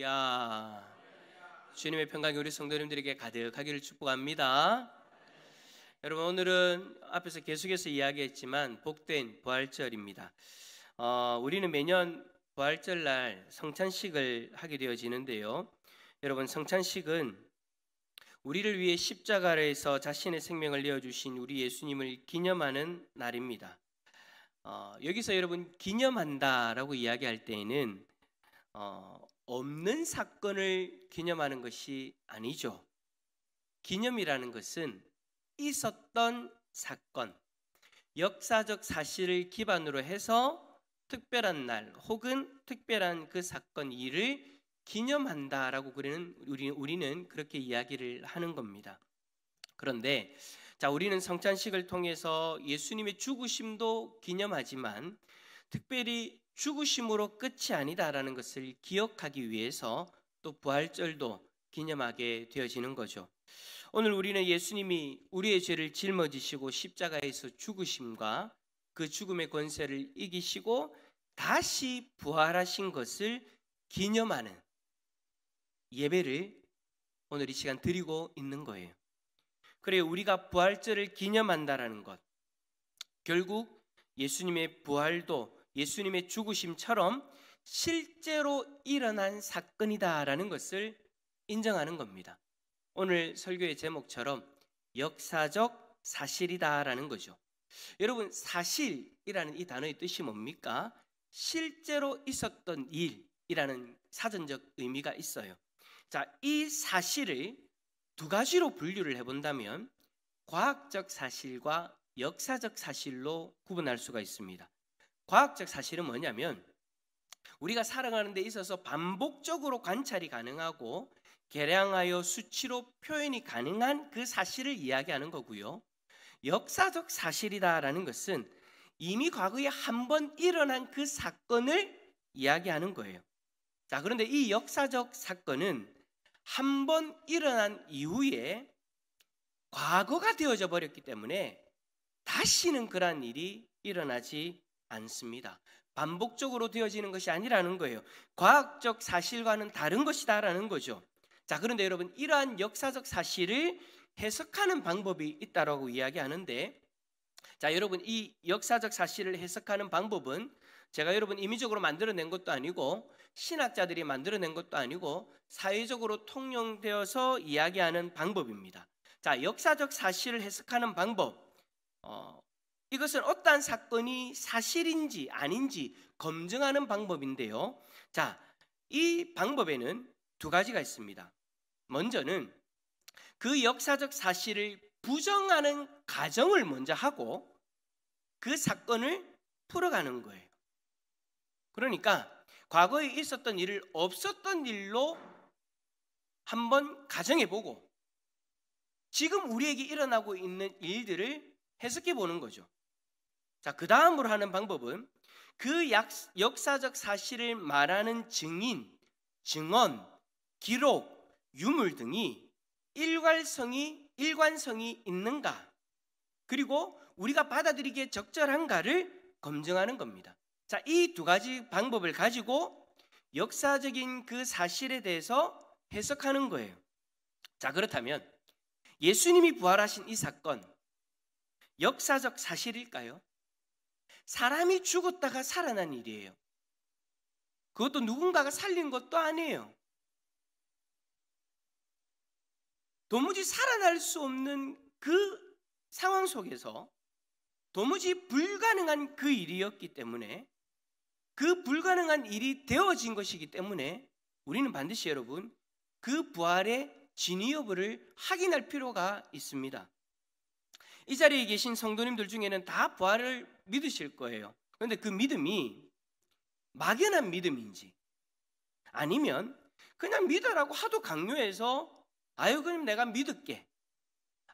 할렐루야. 주님의 평강이 우리 성도님들에게 가득하기를 축복합니다. 여러분, 오늘은 앞에서 계속해서 이야기했지만 복된 부활절입니다. 우리는 매년 부활절날 성찬식을 하게 되어지는데요. 여러분, 성찬식은 우리를 위해 십자가에서 자신의 생명을 내어주신 우리 예수님을 기념하는 날입니다. 여기서 여러분, 기념한다라고 이야기할 때에는 없는 사건을 기념하는 것이 아니죠. 기념이라는 것은 있었던 사건, 역사적 사실을 기반으로 해서 특별한 날 혹은 특별한 그 사건 일을 기념한다라고 우리는 그렇게 이야기를 하는 겁니다. 그런데 우리는 성찬식을 통해서 예수님의 죽으심도 기념하지만 특별히 죽으심으로 끝이 아니다라는 것을 기억하기 위해서 또 부활절도 기념하게 되어지는 거죠. 오늘 우리는 예수님이 우리의 죄를 짊어지시고 십자가에서 죽으심과 그 죽음의 권세를 이기시고 다시 부활하신 것을 기념하는 예배를 오늘 이 시간 드리고 있는 거예요. 그래요, 우리가 부활절을 기념한다라는 것, 결국 예수님의 부활도 예수님의 죽으심처럼 실제로 일어난 사건이다라는 것을 인정하는 겁니다. 오늘 설교의 제목처럼 역사적 사실이다라는 거죠. 여러분, 사실이라는 이 단어의 뜻이 뭡니까? 실제로 있었던 일이라는 사전적 의미가 있어요. 이 사실을 두 가지로 분류를 해본다면 과학적 사실과 역사적 사실로 구분할 수가 있습니다. 과학적 사실은 뭐냐면 우리가 살아가는 데 있어서 반복적으로 관찰이 가능하고 계량하여 수치로 표현이 가능한 그 사실을 이야기하는 거고요. 역사적 사실이다라는 것은 이미 과거에 한 번 일어난 그 사건을 이야기하는 거예요. 그런데 이 역사적 사건은 한 번 일어난 이후에 과거가 되어져 버렸기 때문에 다시는 그러한 일이 일어나지 않습니다. 반복적으로 되어지는 것이 아니라는 거예요. 과학적 사실과는 다른 것이다라는 거죠. 그런데 여러분, 이러한 역사적 사실을 해석하는 방법이 있다라고 이야기하는데, 여러분, 이 역사적 사실을 해석하는 방법은 제가 여러분 임의적으로 만들어낸 것도 아니고 신학자들이 만들어낸 것도 아니고 사회적으로 통용되어서 이야기하는 방법입니다. 역사적 사실을 해석하는 방법, 이것은 어떠한 사건이 사실인지 아닌지 검증하는 방법인데요. 이 방법에는 두 가지가 있습니다. 먼저는 그 역사적 사실을 부정하는 가정을 먼저 하고 그 사건을 풀어가는 거예요. 그러니까 과거에 있었던 일을 없었던 일로 한번 가정해보고 지금 우리에게 일어나고 있는 일들을 해석해보는 거죠. 그 다음으로 하는 방법은 그 역사적 사실을 말하는 증인, 증언, 기록, 유물 등이 일관성이 있는가, 그리고 우리가 받아들이기에 적절한가를 검증하는 겁니다. 이 두 가지 방법을 가지고 역사적인 그 사실에 대해서 해석하는 거예요. 그렇다면 예수님이 부활하신 이 사건, 역사적 사실일까요? 사람이 죽었다가 살아난 일이에요. 그것도 누군가가 살린 것도 아니에요. 도무지 살아날 수 없는 그 상황 속에서 도무지 불가능한 그 일이었기 때문에, 그 불가능한 일이 되어진 것이기 때문에 우리는 반드시 여러분 그 부활의 진위 여부를 확인할 필요가 있습니다. 이 자리에 계신 성도님들 중에는 다 부활을 믿으실 거예요. 그런데 그 믿음이 막연한 믿음인지 아니면 그냥 믿으라고 하도 강요해서 그럼 내가 믿을게,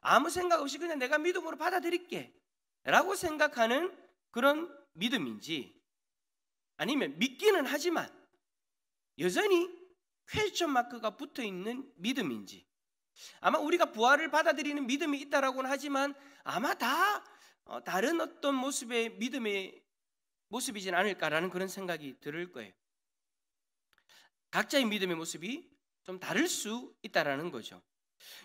아무 생각 없이 그냥 내가 믿음으로 받아들일게 라고 생각하는 그런 믿음인지, 아니면 믿기는 하지만 여전히 퀘스천 마크가 붙어있는 믿음인지, 아마 우리가 부활을 받아들이는 믿음이 있다라고는 하지만 아마 다 다른 어떤 모습의 믿음의 모습이진 않을까라는 그런 생각이 들을 거예요. 각자의 믿음의 모습이 좀 다를 수 있다라는 거죠.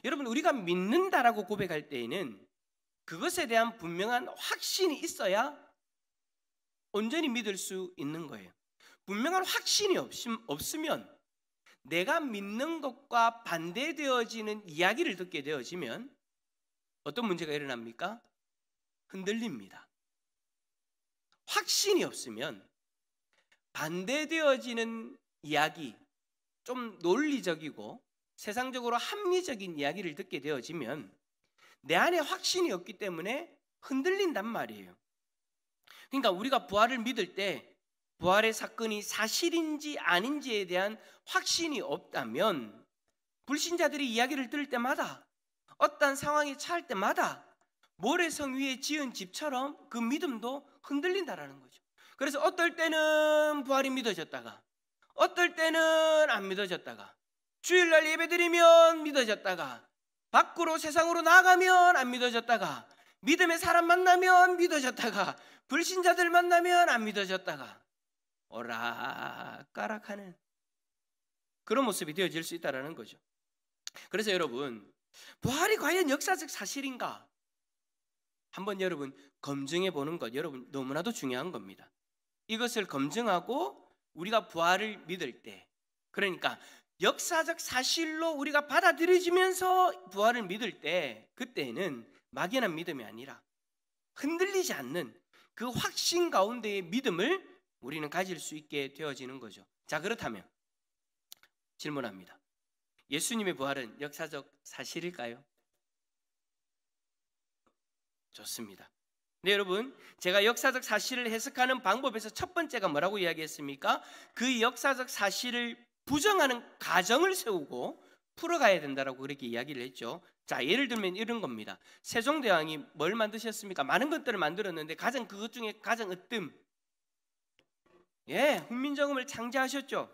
여러분, 우리가 믿는다라고 고백할 때에는 그것에 대한 분명한 확신이 있어야 온전히 믿을 수 있는 거예요. 분명한 확신이 없으면 내가 믿는 것과 반대되어지는 이야기를 듣게 되어지면 어떤 문제가 일어납니까? 흔들립니다. 확신이 없으면 반대되어지는 이야기, 좀 논리적이고 세상적으로 합리적인 이야기를 듣게 되어지면 내 안에 확신이 없기 때문에 흔들린단 말이에요. 그러니까 우리가 부활을 믿을 때 부활의 사건이 사실인지 아닌지에 대한 확신이 없다면 불신자들이 이야기를 들을 때마다 어떤 상황에 처할 때마다 모래성 위에 지은 집처럼 그 믿음도 흔들린다라는 거죠. 그래서 어떨 때는 부활이 믿어졌다가 어떨 때는 안 믿어졌다가 주일날 예배드리면 믿어졌다가 밖으로 세상으로 나가면 안 믿어졌다가 믿음의 사람 만나면 믿어졌다가 불신자들 만나면 안 믿어졌다가 오락가락하는 그런 모습이 되어질 수 있다는 거죠. 그래서 여러분, 부활이 과연 역사적 사실인가? 한번 여러분 검증해 보는 것 여러분 너무나도 중요한 겁니다. 이것을 검증하고 우리가 부활을 믿을 때, 그러니까 역사적 사실로 우리가 받아들여지면서 부활을 믿을 때, 그때는 막연한 믿음이 아니라 흔들리지 않는 그 확신 가운데의 믿음을 우리는 가질 수 있게 되어지는 거죠. 자, 그렇다면 질문합니다. 예수님의 부활은 역사적 사실일까요? 좋습니다. 네, 여러분, 제가 역사적 사실을 해석하는 방법에서 첫 번째가 뭐라고 이야기했습니까? 그 역사적 사실을 부정하는 가정을 세우고 풀어가야 된다라고 그렇게 이야기를 했죠. 자, 예를 들면 이런 겁니다. 세종대왕이 뭘 만드셨습니까? 많은 것들을 만들었는데 그것 중에 가장 으뜸, 훈민정음을 창제하셨죠.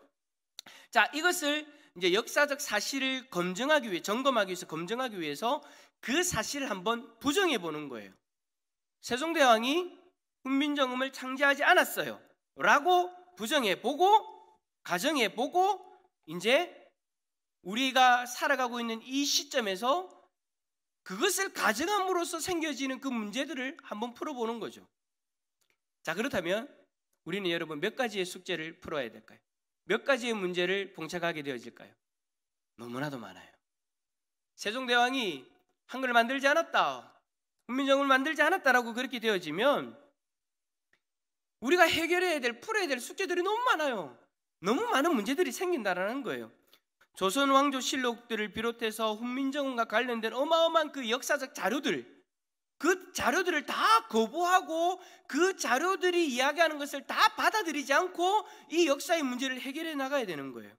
자, 이것을 이제 역사적 사실을 검증하기 위해, 점검하기 위해서, 검증하기 위해서 그 사실을 한번 부정해 보는 거예요. 세종대왕이 훈민정음을 창제하지 않았어요 라고 부정해 보고, 가정해 보고, 이제 우리가 살아가고 있는 이 시점에서 그것을 가정함으로써 생겨지는 그 문제들을 한번 풀어보는 거죠. 자, 그렇다면 우리는 여러분 몇 가지의 숙제를 풀어야 될까요? 몇 가지의 문제를 봉착하게 되어질까요? 너무나도 많아요. 세종대왕이 한글을 만들지 않았다, 훈민정음을 만들지 않았다라고 그렇게 되어지면 우리가 해결해야 될, 풀어야 될 숙제들이 너무 많아요. 너무 많은 문제들이 생긴다라는 거예요. 조선왕조실록들을 비롯해서 훈민정음과 관련된 어마어마한 그 역사적 자료들, 그 자료들을 다 거부하고 그 자료들이 이야기하는 것을 다 받아들이지 않고 이 역사의 문제를 해결해 나가야 되는 거예요.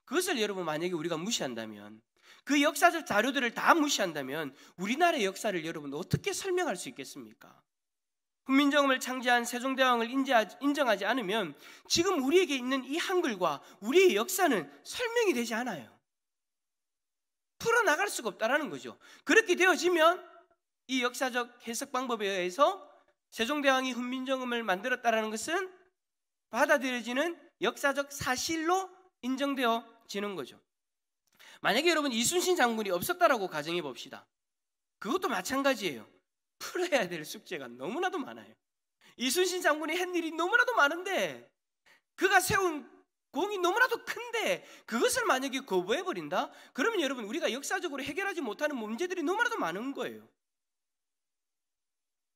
그것을 여러분 만약에 우리가 무시한다면, 그 역사적 자료들을 다 무시한다면 우리나라의 역사를 여러분 어떻게 설명할 수 있겠습니까? 훈민정음을 창제한 세종대왕을 인정하지 않으면 지금 우리에게 있는 이 한글과 우리의 역사는 설명이 되지 않아요. 풀어나갈 수가 없다라는 거죠. 그렇게 되어지면 이 역사적 해석 방법에 의해서 세종대왕이 훈민정음을 만들었다라는 것은 받아들여지는 역사적 사실로 인정되어지는 거죠. 만약에 여러분 이순신 장군이 없었다라고 가정해 봅시다. 그것도 마찬가지예요. 풀어야 될 숙제가 너무나도 많아요. 이순신 장군이 한 일이 너무나도 많은데, 그가 세운 공이 너무나도 큰데 그것을 만약에 거부해버린다? 그러면 여러분 우리가 역사적으로 해결하지 못하는 문제들이 너무나도 많은 거예요.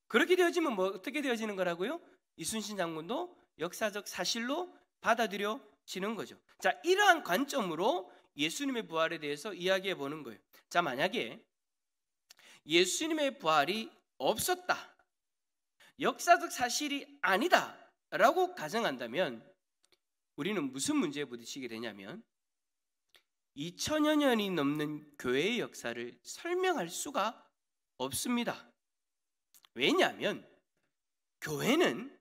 그렇게 되어지면 어떻게 되어지는 거라고요? 이순신 장군도 역사적 사실로 받아들여지는 거죠. 자, 이러한 관점으로 예수님의 부활에 대해서 이야기해 보는 거예요. 자, 만약에 예수님의 부활이 없었다, 역사적 사실이 아니다 라고 가정한다면 우리는 무슨 문제에 부딪히게 되냐면 2000여 년이 넘는 교회의 역사를 설명할 수가 없습니다. 왜냐하면 교회는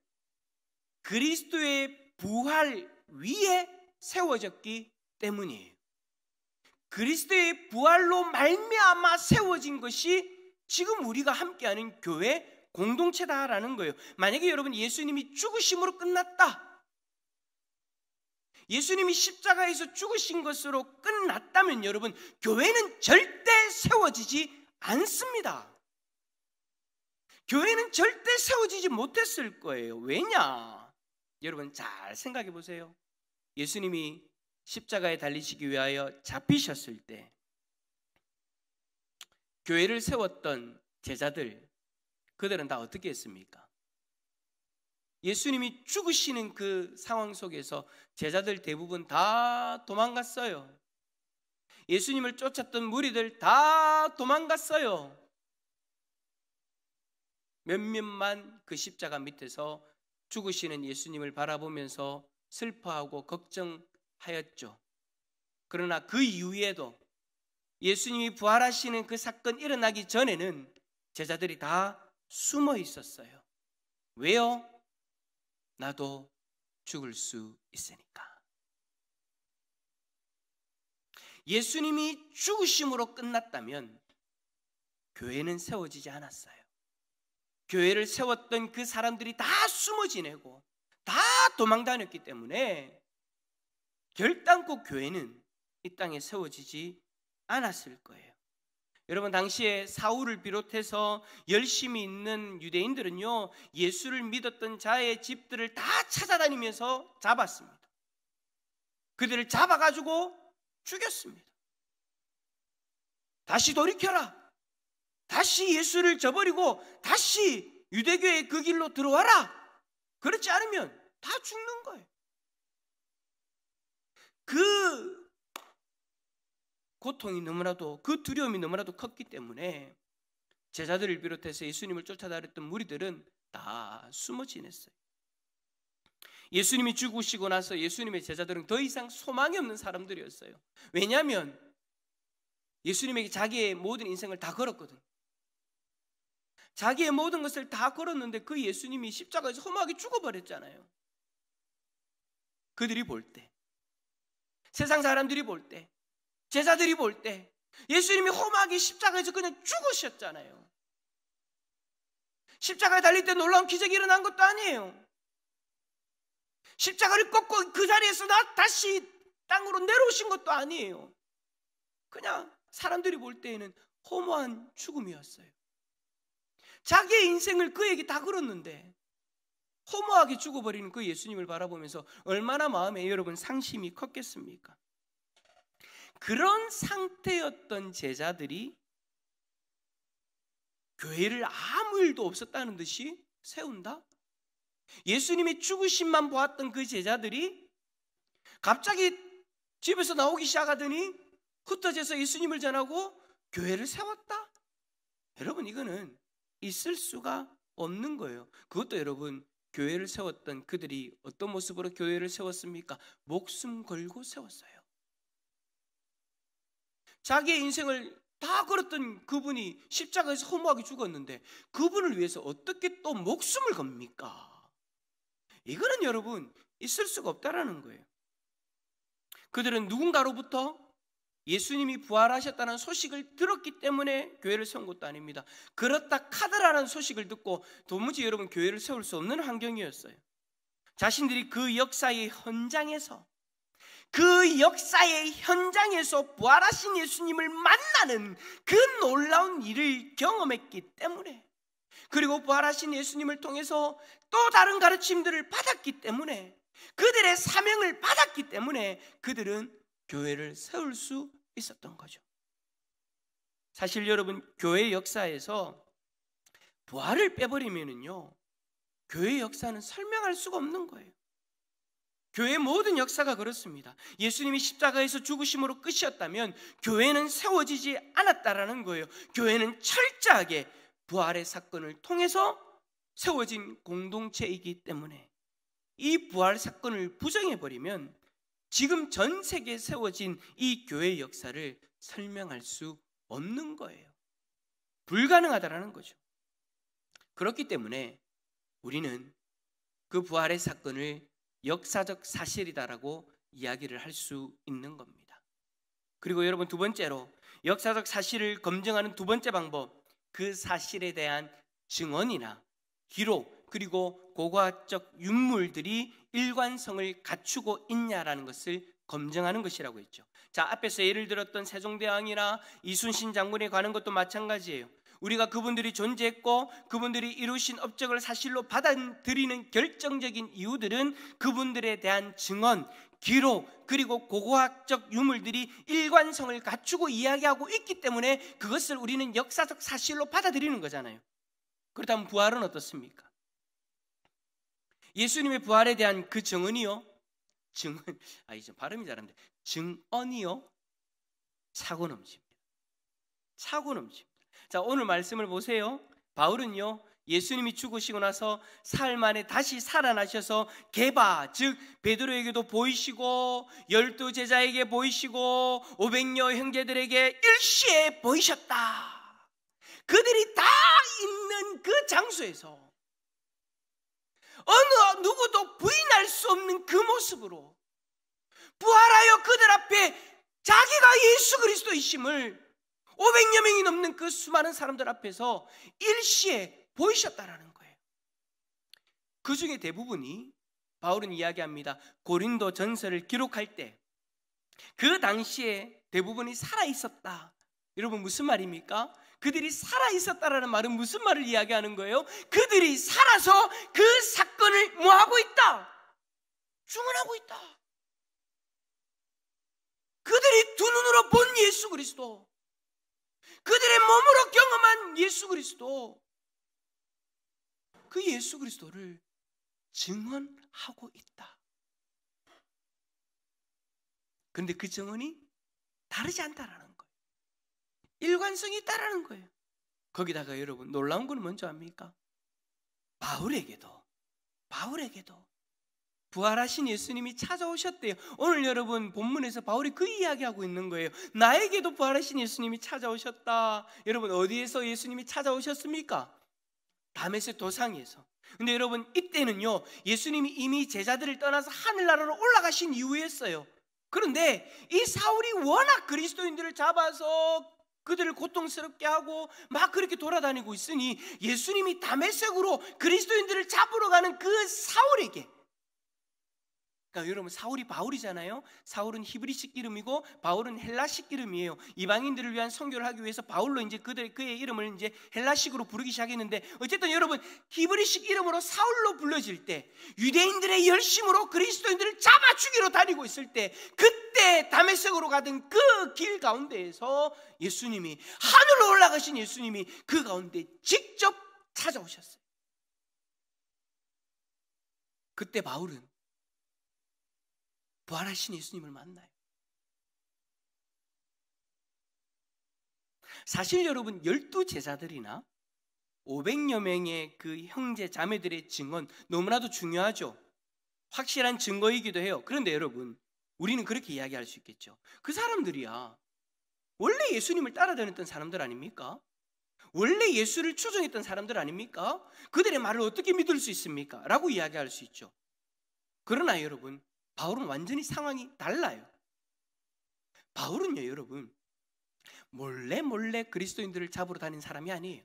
그리스도의 부활 위에 세워졌기 때문이에요. 그리스도의 부활로 말미암아 세워진 것이 지금 우리가 함께하는 교회 공동체다라는 거예요. 만약에 여러분 예수님이 죽으심으로 끝났다, 예수님이 십자가에서 죽으신 것으로 끝났다면 여러분, 교회는 절대 세워지지 않습니다. 교회는 절대 세워지지 못했을 거예요. 왜냐? 여러분 잘 생각해 보세요. 예수님이 십자가에 달리시기 위하여 잡히셨을 때 교회를 세웠던 제자들, 그들은 다 어떻게 했습니까? 예수님이 죽으시는 그 상황 속에서 제자들 대부분 다 도망갔어요. 예수님을 쫓았던 무리들 다 도망갔어요. 몇몇만 그 십자가 밑에서 죽으시는 예수님을 바라보면서 슬퍼하고 걱정하였죠. 그러나 그 이후에도 예수님이 부활하시는 그 사건 일어나기 전에는 제자들이 다 숨어 있었어요. 왜요? 나도 죽을 수 있으니까. 예수님이 죽으심으로 끝났다면 교회는 세워지지 않았어요. 교회를 세웠던 그 사람들이 다 숨어 지내고 다 도망 다녔기 때문에 결단코 교회는 이 땅에 세워지지 않았을 거예요. 여러분, 당시에 사울을 비롯해서 열심히 있는 유대인들은요, 예수를 믿었던 자의 집들을 다 찾아다니면서 잡았습니다. 그들을 잡아가지고 죽였습니다. 다시 돌이켜라. 다시 예수를 저버리고 다시 유대교의 그 길로 들어와라. 그렇지 않으면 다 죽는 거예요. 그 고통이 너무나도, 그 두려움이 너무나도 컸기 때문에 제자들을 비롯해서 예수님을 쫓아다녔던 무리들은 다 숨어 지냈어요. 예수님이 죽으시고 나서 예수님의 제자들은 더 이상 소망이 없는 사람들이었어요. 왜냐하면 예수님에게 자기의 모든 인생을 다 걸었거든. 자기의 모든 것을 다 걸었는데 그 예수님이 십자가에서 험하게 죽어버렸잖아요. 그들이 볼 때, 세상 사람들이 볼 때, 제자들이 볼 때 예수님이 험하게 십자가에서 그냥 죽으셨잖아요. 십자가에 달릴 때 놀라운 기적이 일어난 것도 아니에요. 십자가를 꺾고 그 자리에서 다시 땅으로 내려오신 것도 아니에요. 그냥 사람들이 볼 때에는 허무한 죽음이었어요. 자기의 인생을 그에게 다 걸었는데 허무하게 죽어버리는 그 예수님을 바라보면서 얼마나 마음에 여러분 상심이 컸겠습니까? 그런 상태였던 제자들이 교회를 아무 일도 없었다는 듯이 세운다? 예수님이 죽으심만 보았던 그 제자들이 갑자기 집에서 나오기 시작하더니 흩어져서 예수님을 전하고 교회를 세웠다? 여러분, 이거는 있을 수가 없는 거예요. 그것도 여러분, 교회를 세웠던 그들이 어떤 모습으로 교회를 세웠습니까? 목숨 걸고 세웠어요. 자기의 인생을 다 걸었던 그분이 십자가에서 허무하게 죽었는데 그분을 위해서 어떻게 또 목숨을 겁니까? 이거는 여러분 있을 수가 없다라는 거예요. 그들은 누군가로부터 예수님이 부활하셨다는 소식을 들었기 때문에 교회를 세운 것도 아닙니다. 그렇다 카더라는 소식을 듣고 도무지 여러분 교회를 세울 수 없는 환경이었어요. 자신들이 그 역사의 현장에서 부활하신 예수님을 만나는 그 놀라운 일을 경험했기 때문에, 그리고 부활하신 예수님을 통해서 또 다른 가르침들을 받았기 때문에, 그들의 사명을 받았기 때문에 그들은 교회를 세울 수 있었던 거죠. 사실 여러분, 교회 역사에서 부활을 빼버리면은요, 교회 역사는 설명할 수가 없는 거예요. 교회의 모든 역사가 그렇습니다. 예수님이 십자가에서 죽으심으로 끝이었다면 교회는 세워지지 않았다라는 거예요. 교회는 철저하게 부활의 사건을 통해서 세워진 공동체이기 때문에 이 부활 사건을 부정해버리면 지금 전 세계에 세워진 이 교회의 역사를 설명할 수 없는 거예요. 불가능하다라는 거죠. 그렇기 때문에 우리는 그 부활의 사건을 역사적 사실이다라고 이야기를 할 수 있는 겁니다. 그리고 여러분, 두 번째로 역사적 사실을 검증하는 두 번째 방법, 그 사실에 대한 증언이나 기록, 그리고 고고학적 윤물들이 일관성을 갖추고 있냐라는 것을 검증하는 것이라고 했죠. 자, 앞에서 예를 들었던 세종대왕이나 이순신 장군에 관한 것도 마찬가지예요. 우리가 그분들이 존재했고 그분들이 이루신 업적을 사실로 받아들이는 결정적인 이유들은 그분들에 대한 증언, 기록, 그리고 고고학적 유물들이 일관성을 갖추고 이야기하고 있기 때문에 그것을 우리는 역사적 사실로 받아들이는 거잖아요. 그렇다면 부활은 어떻습니까? 예수님의 부활에 대한 그 증언이요, 이제 발음이 잘안돼. 증언이요, 차고 넘칩니다. 차고 넘칩니다. 자, 오늘 말씀을 보세요. 바울은요, 예수님이 죽으시고 나서 사흘 만에 다시 살아나셔서 게바, 즉 베드로에게도 보이시고 12제자에게 보이시고 500여 형제들에게 일시에 보이셨다. 그들이 다 있는 그 장소에서 어느 누구도 부인할 수 없는 그 모습으로 부활하여 그들 앞에 자기가 예수 그리스도이심을 500여 명이 넘는 그 수많은 사람들 앞에서 일시에 보이셨다라는 거예요. 그 중에 대부분이, 바울은 이야기합니다, 고린도 전서를 기록할 때 그 당시에 대부분이 살아있었다. 여러분, 무슨 말입니까? 그들이 살아있었다라는 말은 무슨 말을 이야기하는 거예요? 그들이 살아서 그 사건을 뭐하고 있다? 증언하고 있다. 그들이 두 눈으로 본 예수 그리스도, 그들의 몸으로 경험한 예수 그리스도, 그 예수 그리스도를 증언하고 있다. 그런데 그 증언이 다르지 않다라는 거예요. 일관성이 있다라는 거예요. 거기다가 여러분, 놀라운 건 뭔지 압니까? 바울에게도 부활하신 예수님이 찾아오셨대요. 오늘 여러분 본문에서 바울이 그 이야기하고 있는 거예요. 나에게도 부활하신 예수님이 찾아오셨다. 여러분, 어디에서 예수님이 찾아오셨습니까? 다메섹 도상에서. 근데 여러분, 이때는요, 예수님이 이미 제자들을 떠나서 하늘나라로 올라가신 이후였어요. 그런데 이 사울이 워낙 그리스도인들을 잡아서 그들을 고통스럽게 하고 막 그렇게 돌아다니고 있으니 예수님이 다메섹으로 그리스도인들을 잡으러 가는 그 사울에게, 그러니까 여러분, 사울이 바울이잖아요. 사울은 히브리식 이름이고 바울은 헬라식 이름이에요. 이방인들을 위한 선교를 하기 위해서 바울로 이제 그의 이름을 이제 헬라식으로 부르기 시작했는데, 어쨌든 여러분, 히브리식 이름으로 사울로 불려질 때 유대인들의 열심으로 그리스도인들을 잡아 죽이러 다니고 있을 때, 그때 다메섹으로 가던 그 길 가운데에서 예수님이, 하늘로 올라가신 예수님이 그 가운데 직접 찾아오셨어요. 그때 바울은 부활하신 예수님을 만나요. 사실 여러분, 12제자들이나 500여 명의 그 형제 자매들의 증언 너무나도 중요하죠. 확실한 증거이기도 해요. 그런데 여러분, 우리는 그렇게 이야기할 수 있겠죠. 그 사람들이야 원래 예수님을 따라다녔던 사람들 아닙니까? 원래 예수를 추종했던 사람들 아닙니까? 그들의 말을 어떻게 믿을 수 있습니까? 라고 이야기할 수 있죠. 그러나 여러분, 바울은 완전히 상황이 달라요. 바울은요, 여러분, 몰래 그리스도인들을 잡으러 다닌 사람이 아니에요.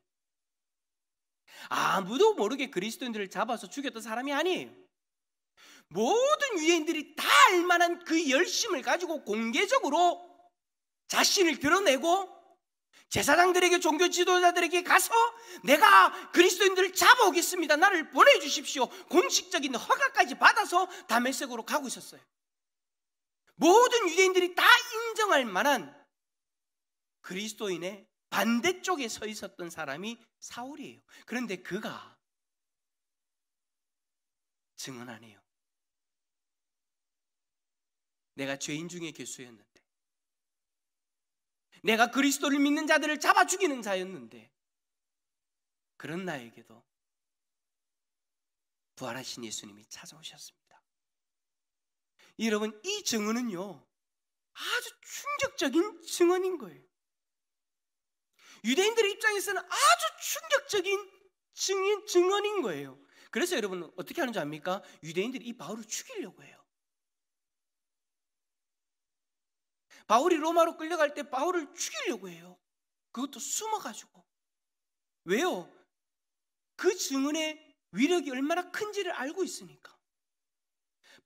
아무도 모르게 그리스도인들을 잡아서 죽였던 사람이 아니에요. 모든 유대인들이 다 알만한 그 열심을 가지고 공개적으로 자신을 드러내고 제사장들에게, 종교 지도자들에게 가서 내가 그리스도인들을 잡아오겠습니다, 나를 보내주십시오, 공식적인 허가까지 받아서 다메섹으로 가고 있었어요. 모든 유대인들이 다 인정할 만한 그리스도인의 반대쪽에 서 있었던 사람이 사울이에요. 그런데 그가 증언하네요. 내가 죄인 중에 괴수였는데, 내가 그리스도를 믿는 자들을 잡아 죽이는 자였는데, 그런 나에게도 부활하신 예수님이 찾아오셨습니다. 여러분, 이 증언은요, 아주 충격적인 증언인 거예요. 유대인들의 입장에서는 아주 충격적인 증언인 거예요. 그래서 여러분, 어떻게 하는 줄 압니까? 유대인들이 이 바울을 죽이려고 해요. 바울이 로마로 끌려갈 때 바울을 죽이려고 해요. 그것도 숨어가지고. 왜요? 그 증언의 위력이 얼마나 큰지를 알고 있으니까.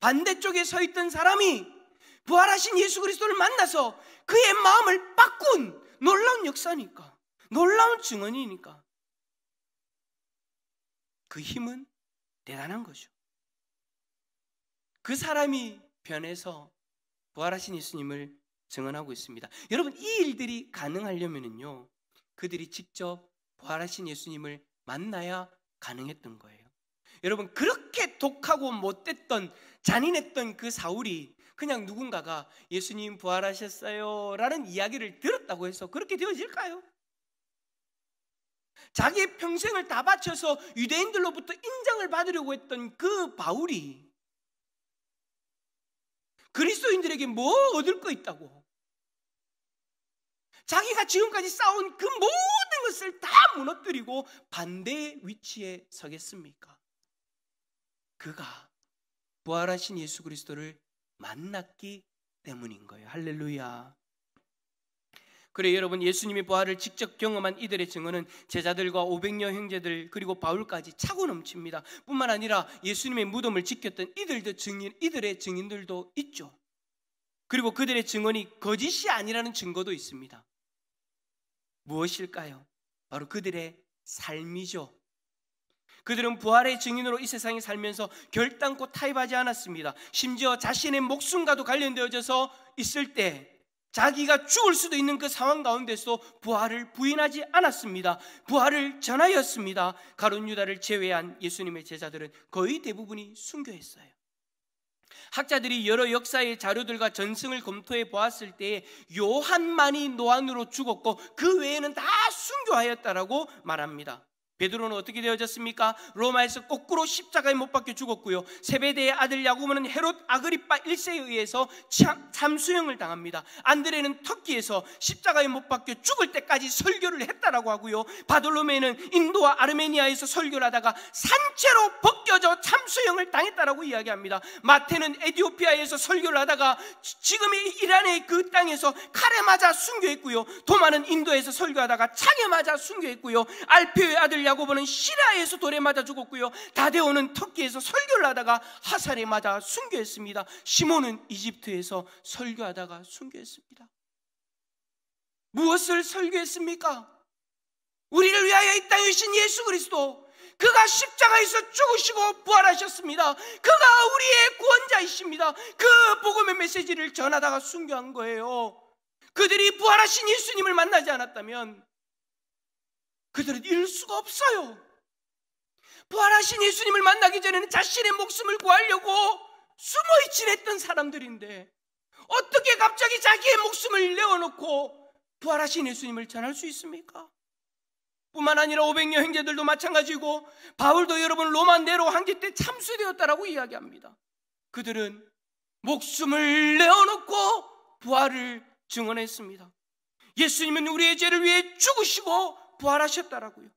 반대쪽에 서 있던 사람이 부활하신 예수 그리스도를 만나서 그의 마음을 바꾼 놀라운 역사니까, 놀라운 증언이니까 그 힘은 대단한 거죠. 그 사람이 변해서 부활하신 예수님을 증언하고 있습니다. 여러분, 이 일들이 가능하려면요, 그들이 직접 부활하신 예수님을 만나야 가능했던 거예요. 여러분, 그렇게 독하고 못됐던, 잔인했던 그 사울이 그냥 누군가가 예수님 부활하셨어요 라는 이야기를 들었다고 해서 그렇게 되어질까요? 자기의 평생을 다 바쳐서 유대인들로부터 인정을 받으려고 했던 그 바울이 그리스도인들에게 뭐 얻을 거 있다고, 자기가 지금까지 쌓아온 그 모든 것을 다 무너뜨리고 반대의 위치에 서겠습니까? 그가 부활하신 예수 그리스도를 만났기 때문인 거예요. 할렐루야. 그래, 여러분, 예수님의 부활을 직접 경험한 이들의 증언은 제자들과 500여 형제들 그리고 바울까지 차고 넘칩니다. 뿐만 아니라 예수님의 무덤을 지켰던 이들의 증인들도 있죠. 그리고 그들의 증언이 거짓이 아니라는 증거도 있습니다. 무엇일까요? 바로 그들의 삶이죠. 그들은 부활의 증인으로 이 세상에 살면서 결단코 타협하지 않았습니다. 심지어 자신의 목숨과도 관련되어져서 있을 때 자기가 죽을 수도 있는 그 상황 가운데서 부활을 부인하지 않았습니다. 부활을 전하였습니다. 가룟 유다를 제외한 예수님의 제자들은 거의 대부분이 순교했어요. 학자들이 여러 역사의 자료들과 전승을 검토해 보았을 때에 요한만이 노안으로 죽었고 그 외에는 다 순교하였다라고 말합니다. 베드로는 어떻게 되어졌습니까? 로마에서 거꾸로 십자가에 못 박혀 죽었고요. 세베대의 아들 야고보는 헤롯 아그리파 1세에 의해서 참수형을 당합니다. 안드레는 터키에서 십자가에 못 박혀 죽을 때까지 설교를 했다라고 하고요. 바돌로메는 인도와 아르메니아에서 설교를 하다가 산채로 벗겨져 참수형을 당했다라고 이야기합니다. 마태는 에티오피아에서 설교를 하다가 지금의 이란의 그 땅에서 칼에 맞아 순교했고요. 도마는 인도에서 설교하다가 창에 맞아 순교했고요. 알페오의 아들 야고보는 시리아에서 돌에 맞아 죽었고요. 다데오는 터키에서 설교를 하다가 화살에 맞아 순교했습니다. 시몬은 이집트에서 설교하다가 순교했습니다. 무엇을 설교했습니까? 우리를 위하여 이 땅에 오신 예수 그리스도, 그가 십자가에서 죽으시고 부활하셨습니다. 그가 우리의 구원자이십니다. 그 복음의 메시지를 전하다가 순교한 거예요. 그들이 부활하신 예수님을 만나지 않았다면 그들은 이룰 수가 없어요. 부활하신 예수님을 만나기 전에는 자신의 목숨을 구하려고 숨어 지냈던 사람들인데 어떻게 갑자기 자기의 목숨을 내어놓고 부활하신 예수님을 전할 수 있습니까? 뿐만 아니라 500여 형제들도 마찬가지고 바울도 여러분 로마 네로 황제 때 참수되었다라고 이야기합니다. 그들은 목숨을 내어놓고 부활을 증언했습니다. 예수님은 우리의 죄를 위해 죽으시고 부활하셨다라고요.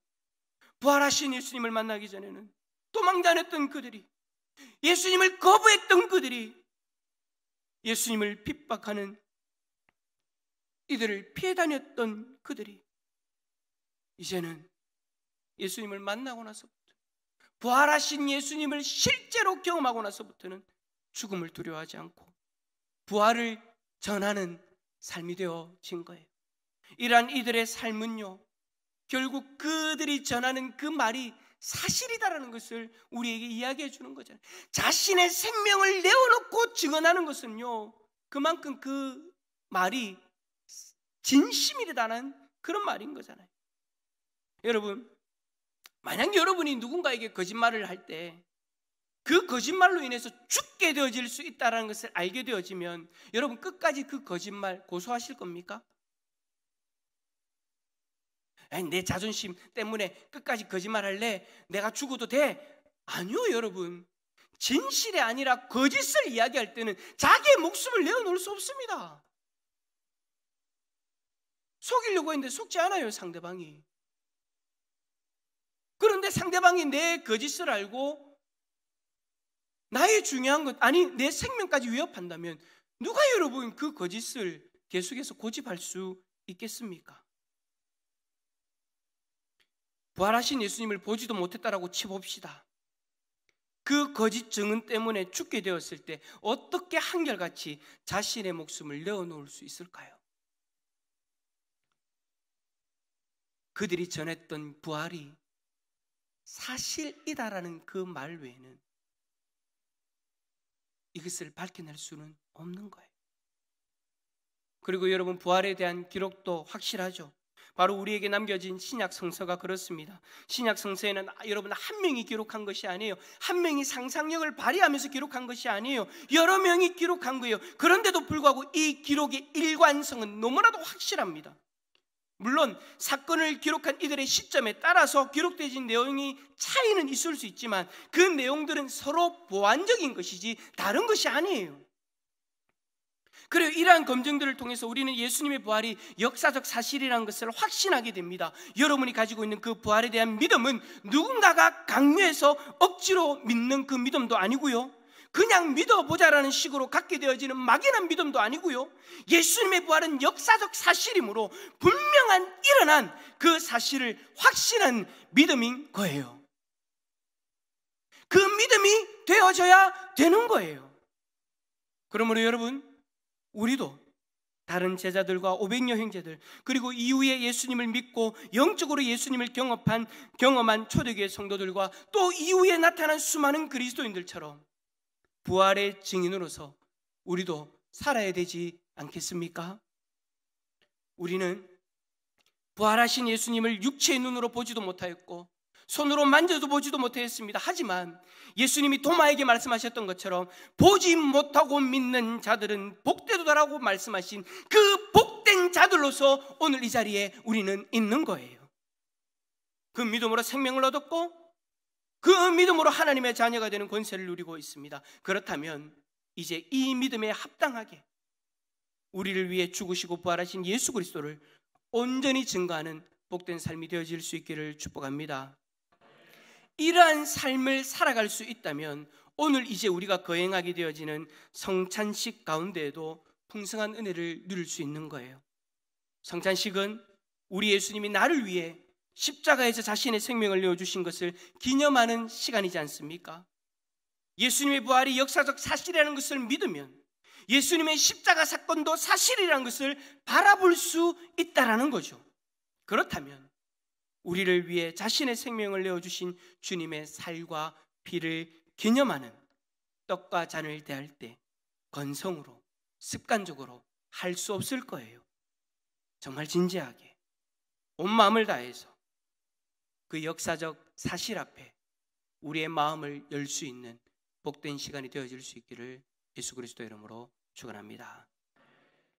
부활하신 예수님을 만나기 전에는 도망다녔던 그들이, 예수님을 거부했던 그들이, 예수님을 핍박하는 이들을 피해 다녔던 그들이 이제는 예수님을 만나고 나서부터, 부활하신 예수님을 실제로 경험하고 나서부터는 죽음을 두려워하지 않고 부활을 전하는 삶이 되어진 거예요. 이러한 이들의 삶은요, 결국 그들이 전하는 그 말이 사실이다라는 것을 우리에게 이야기해 주는 거잖아요. 자신의 생명을 내어놓고 증언하는 것은요, 그만큼 그 말이 진심이라는 그런 말인 거잖아요. 여러분, 만약 여러분이 누군가에게 거짓말을 할 때 그 거짓말로 인해서 죽게 되어질 수 있다는 것을 알게 되어지면 여러분 끝까지 그 거짓말 고소하실 겁니까? 내 자존심 때문에 끝까지 거짓말할래? 내가 죽어도 돼? 아니요, 여러분. 진실이 아니라 거짓을 이야기할 때는 자기의 목숨을 내어놓을 수 없습니다. 속이려고 했는데 속지 않아요, 상대방이. 그런데 상대방이 내 거짓을 알고 나의 중요한 것, 아니 내 생명까지 위협한다면 누가 여러분 그 거짓을 계속해서 고집할 수 있겠습니까? 부활하신 예수님을 보지도 못했다라고 치봅시다. 그 거짓 증언 때문에 죽게 되었을 때 어떻게 한결같이 자신의 목숨을 내어놓을 수 있을까요? 그들이 전했던 부활이 사실이다라는 그 말 외에는 이것을 밝혀낼 수는 없는 거예요. 그리고 여러분, 부활에 대한 기록도 확실하죠. 바로 우리에게 남겨진 신약 성서가 그렇습니다. 신약 성서에는 여러분 한 명이 기록한 것이 아니에요. 한 명이 상상력을 발휘하면서 기록한 것이 아니에요. 여러 명이 기록한 거예요. 그런데도 불구하고 이 기록의 일관성은 너무나도 확실합니다. 물론 사건을 기록한 이들의 시점에 따라서 기록되어진 내용이 차이는 있을 수 있지만 그 내용들은 서로 보완적인 것이지 다른 것이 아니에요. 그리고 이러한 검증들을 통해서 우리는 예수님의 부활이 역사적 사실이라는 것을 확신하게 됩니다. 여러분이 가지고 있는 그 부활에 대한 믿음은 누군가가 강요해서 억지로 믿는 그 믿음도 아니고요, 그냥 믿어보자라는 식으로 갖게 되어지는 막연한 믿음도 아니고요, 예수님의 부활은 역사적 사실이므로 분명한 일어난 그 사실을 확신한 믿음인 거예요. 그 믿음이 되어져야 되는 거예요. 그러므로 여러분, 우리도 다른 제자들과 500여 형제들, 그리고 이후에 예수님을 믿고 영적으로 예수님을 경험한 초대교회 성도들과 또 이후에 나타난 수많은 그리스도인들처럼 부활의 증인으로서 우리도 살아야 되지 않겠습니까? 우리는 부활하신 예수님을 육체의 눈으로 보지도 못하였고 손으로 만져도 보지도 못했습니다. 하지만 예수님이 도마에게 말씀하셨던 것처럼 보지 못하고 믿는 자들은 복되도다라고 말씀하신 그 복된 자들로서 오늘 이 자리에 우리는 있는 거예요. 그 믿음으로 생명을 얻었고 그 믿음으로 하나님의 자녀가 되는 권세를 누리고 있습니다. 그렇다면 이제 이 믿음에 합당하게 우리를 위해 죽으시고 부활하신 예수 그리스도를 온전히 증거하는 복된 삶이 되어질 수 있기를 축복합니다. 이러한 삶을 살아갈 수 있다면 오늘 이제 우리가 거행하게 되어지는 성찬식 가운데에도 풍성한 은혜를 누릴 수 있는 거예요. 성찬식은 우리 예수님이 나를 위해 십자가에서 자신의 생명을 내어주신 것을 기념하는 시간이지 않습니까? 예수님의 부활이 역사적 사실이라는 것을 믿으면 예수님의 십자가 사건도 사실이라는 것을 바라볼 수 있다는 거죠. 그렇다면 우리를 위해 자신의 생명을 내어주신 주님의 살과 피를 기념하는 떡과 잔을 대할 때 건성으로, 습관적으로 할 수 없을 거예요. 정말 진지하게 온 마음을 다해서 그 역사적 사실 앞에 우리의 마음을 열 수 있는 복된 시간이 되어질 수 있기를 예수 그리스도 이름으로 축원합니다.